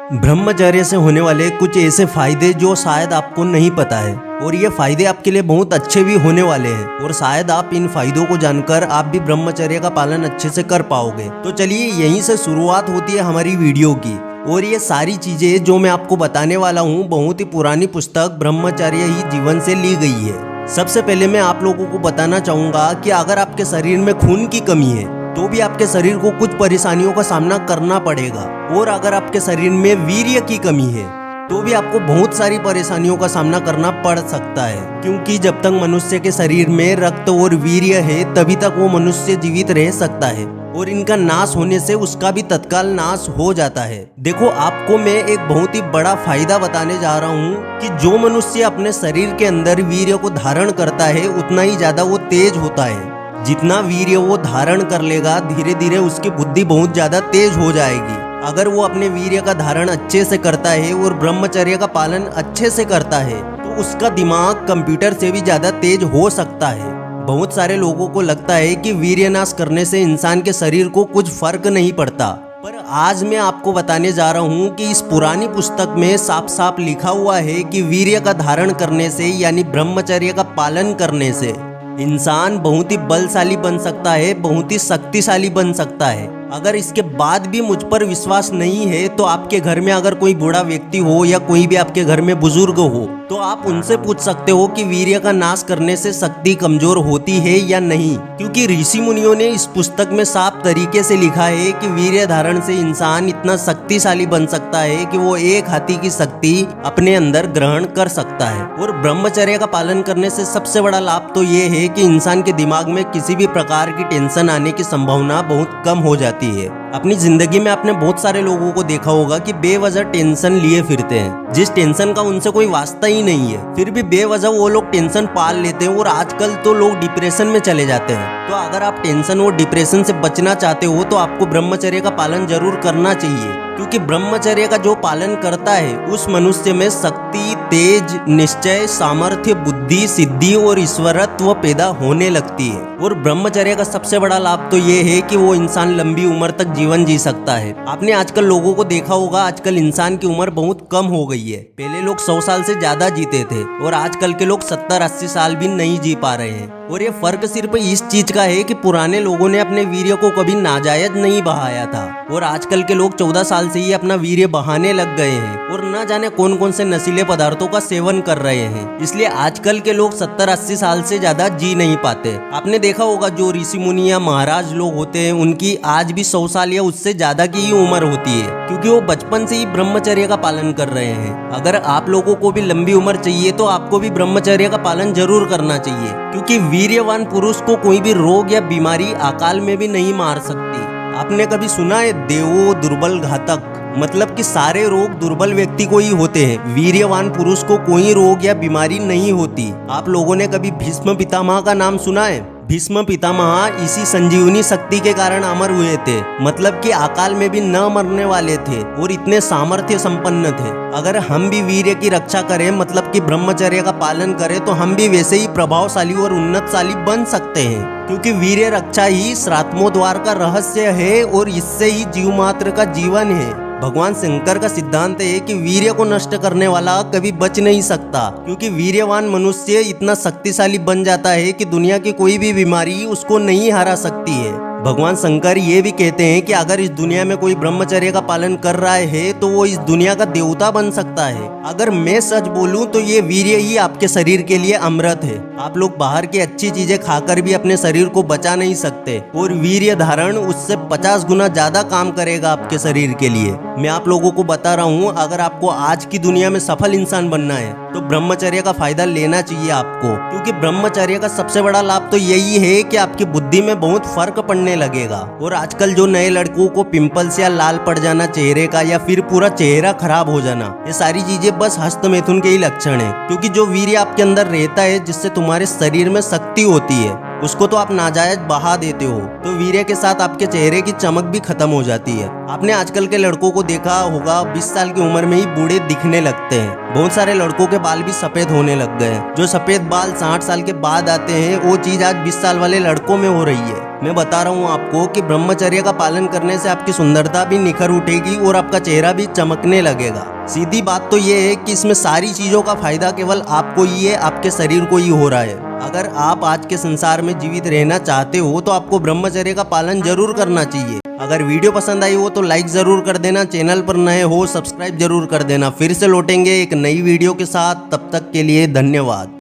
ब्रह्मचर्य से होने वाले कुछ ऐसे फायदे जो शायद आपको नहीं पता है और ये फायदे आपके लिए बहुत अच्छे भी होने वाले हैं और शायद आप इन फायदों को जानकर आप भी ब्रह्मचर्य का पालन अच्छे से कर पाओगे। तो चलिए यहीं से शुरुआत होती है हमारी वीडियो की। और ये सारी चीजें जो मैं आपको बताने वाला हूँ बहुत ही पुरानी पुस्तक ब्रह्मचर्य ही जीवन से ली गई है। सबसे पहले मैं आप लोगों को बताना चाहूंगा कि अगर आपके शरीर में खून की कमी है तो भी आपके शरीर को कुछ परेशानियों का सामना करना पड़ेगा, और अगर आपके शरीर में वीर्य की कमी है तो भी आपको बहुत सारी परेशानियों का सामना करना पड़ सकता है, क्योंकि जब तक मनुष्य के शरीर में रक्त और वीर्य है तभी तक वो मनुष्य जीवित रह सकता है और इनका नाश होने से उसका भी तत्काल नाश हो जाता है। देखो, आपको मैं एक बहुत ही बड़ा फायदा बताने जा रहा हूँ कि जो मनुष्य अपने शरीर के अंदर वीर्य को धारण करता है उतना ही ज्यादा वो तेज होता है। जितना वीर्य वो धारण कर लेगा धीरे धीरे उसकी बुद्धि बहुत ज्यादा तेज हो जाएगी। अगर वो अपने वीर्य का धारण अच्छे से करता है और ब्रह्मचर्य का पालन अच्छे से करता है तो उसका दिमाग कंप्यूटर से भी ज्यादा तेज हो सकता है। बहुत सारे लोगों को लगता है कि वीर्य नाश करने से इंसान के शरीर को कुछ फर्क नहीं पड़ता, पर आज मैं आपको बताने जा रहा हूँ कि इस पुरानी पुस्तक में साफ साफ लिखा हुआ है कि वीर्य का धारण करने से यानी ब्रह्मचर्य का पालन करने से इंसान बहुत ही बलशाली बन सकता है, बहुत ही शक्तिशाली बन सकता है। अगर इसके बाद भी मुझ पर विश्वास नहीं है तो आपके घर में अगर कोई बूढ़ा व्यक्ति हो या कोई भी आपके घर में बुजुर्ग हो तो आप उनसे पूछ सकते हो कि वीर्य का नाश करने से शक्ति कमजोर होती है या नहीं, क्योंकि ऋषि मुनियों ने इस पुस्तक में साफ तरीके से लिखा है कि वीर्य धारण से इंसान इतना शक्तिशाली बन सकता है कि वो एक हाथी की शक्ति अपने अंदर ग्रहण कर सकता है। और ब्रह्मचर्य का पालन करने से सबसे बड़ा लाभ तो ये है कि इंसान के दिमाग में किसी भी प्रकार की टेंशन आने की संभावना बहुत कम हो जाती है। अपनी जिंदगी में आपने बहुत सारे लोगों को देखा होगा कि बेवजह टेंशन लिए फिरते हैं, जिस टेंशन का उनसे कोई वास्ता ही नहीं है, फिर भी बेवजह वो लोग टेंशन पाल लेते हैं और आजकल तो लोग डिप्रेशन में चले जाते हैं। तो अगर आप टेंशन और डिप्रेशन से बचना चाहते हो तो आपको ब्रह्मचर्य का पालन जरूर करना चाहिए, क्योंकि ब्रह्मचर्य का जो पालन करता है उस मनुष्य में शक्ति, तेज, निश्चय, सामर्थ्य, बुद्धि, सिद्धि और ईश्वरत्व पैदा होने लगती है। और ब्रह्मचर्य का सबसे बड़ा लाभ तो ये है कि वो इंसान लंबी उम्र तक जीवन जी सकता है। आपने आजकल लोगों को देखा होगा, आजकल इंसान की उम्र बहुत कम हो गई है। पहले लोग 100 साल से ज्यादा जीते थे और आजकल के लोग 70-80 साल भी नहीं जी पा रहे हैं। और ये फर्क सिर्फ इस चीज का है कि पुराने लोगों ने अपने वीर्य को कभी नाजायज नहीं बहाया था और आजकल के लोग 14 साल से ही अपना वीर्य बहाने लग गए हैं और न जाने कौन कौन से नशीले पदार्थों का सेवन कर रहे हैं। इसलिए आजकल के लोग 70-80 साल से ज्यादा जी नहीं पाते। आपने देखा होगा जो ऋषि मुनि या महाराज लोग होते हैं उनकी आज भी 100 साल या उससे ज्यादा की ही उम्र होती है, क्योंकि वो बचपन से ही ब्रह्मचर्य का पालन कर रहे हैं। अगर आप लोगों को भी लंबी उम्र चाहिए तो आपको भी ब्रह्मचर्य का पालन जरूर करना चाहिए, क्योंकि वीर्यवान पुरुष को कोई भी रोग या बीमारी अकाल में भी नहीं मार सकती। आपने कभी सुना है देवो दुर्बल घातक, मतलब कि सारे रोग दुर्बल व्यक्ति को ही होते हैं, वीर्यवान पुरुष को कोई रोग या बीमारी नहीं होती। आप लोगों ने कभी भीष्म पितामह का नाम सुना है? भीष्म पितामह इसी संजीवनी शक्ति के कारण अमर हुए थे, मतलब कि अकाल में भी न मरने वाले थे और इतने सामर्थ्य संपन्न थे। अगर हम भी वीर्य की रक्षा करें, मतलब कि ब्रह्मचर्य का पालन करें, तो हम भी वैसे ही प्रभावशाली और उन्नतशाली बन सकते हैं, क्योंकि वीर्य रक्षा ही श्रात्मोद्वार का रहस्य है और इससे ही जीव मात्र का जीवन है। भगवान शंकर का सिद्धांत है कि वीर्य को नष्ट करने वाला कभी बच नहीं सकता, क्योंकि वीर्यवान मनुष्य इतना शक्तिशाली बन जाता है कि दुनिया की कोई भी बीमारी उसको नहीं हरा सकती है। भगवान शंकर ये भी कहते हैं कि अगर इस दुनिया में कोई ब्रह्मचर्य का पालन कर रहा है तो वो इस दुनिया का देवता बन सकता है। अगर मैं सच बोलूं तो ये वीर्य ही आपके शरीर के लिए अमृत है। आप लोग बाहर की अच्छी चीजें खाकर भी अपने शरीर को बचा नहीं सकते और वीर्य धारण उससे 50 गुना ज्यादा काम करेगा आपके शरीर के लिए। मैं आप लोगों को बता रहा हूँ, अगर आपको आज की दुनिया में सफल इंसान बनना है तो ब्रह्मचर्य का फायदा लेना चाहिए आपको, क्योंकि ब्रह्मचर्य का सबसे बड़ा लाभ तो यही है कि आपकी बुद्धि में बहुत फर्क पड़ने लगेगा। और आजकल जो नए लड़कों को पिंपल्स या लाल पड़ जाना चेहरे का या फिर पूरा चेहरा खराब हो जाना, ये सारी चीजें बस हस्त मैथुन के ही लक्षण है, क्योंकि जो वीर्य आपके अंदर रहता है जिससे तुम्हारे शरीर में शक्ति होती है उसको तो आप नाजायज बहा देते हो, तो वीर्य के साथ आपके चेहरे की चमक भी खत्म हो जाती है। आपने आजकल के लड़कों को देखा होगा 20 साल की उम्र में ही बूढ़े दिखने लगते हैं। बहुत सारे लड़कों के बाल भी सफेद होने लग गए हैं। जो सफेद बाल 60 साल के बाद आते हैं वो चीज आज 20 साल वाले लड़कों में हो रही है। मैं बता रहा हूँ आपको कि ब्रह्मचर्य का पालन करने से आपकी सुंदरता भी निखर उठेगी और आपका चेहरा भी चमकने लगेगा। सीधी बात तो ये है कि इसमें सारी चीजों का फायदा केवल आपको ही है, आपके शरीर को ही हो रहा है। अगर आप आज के संसार में जीवित रहना चाहते हो तो आपको ब्रह्मचर्य का पालन जरूर करना चाहिए। अगर वीडियो पसंद आई हो तो लाइक जरूर कर देना, चैनल पर नए हो सब्सक्राइब जरूर कर देना। फिर से लौटेंगे एक नई वीडियो के साथ, तब तक के लिए धन्यवाद।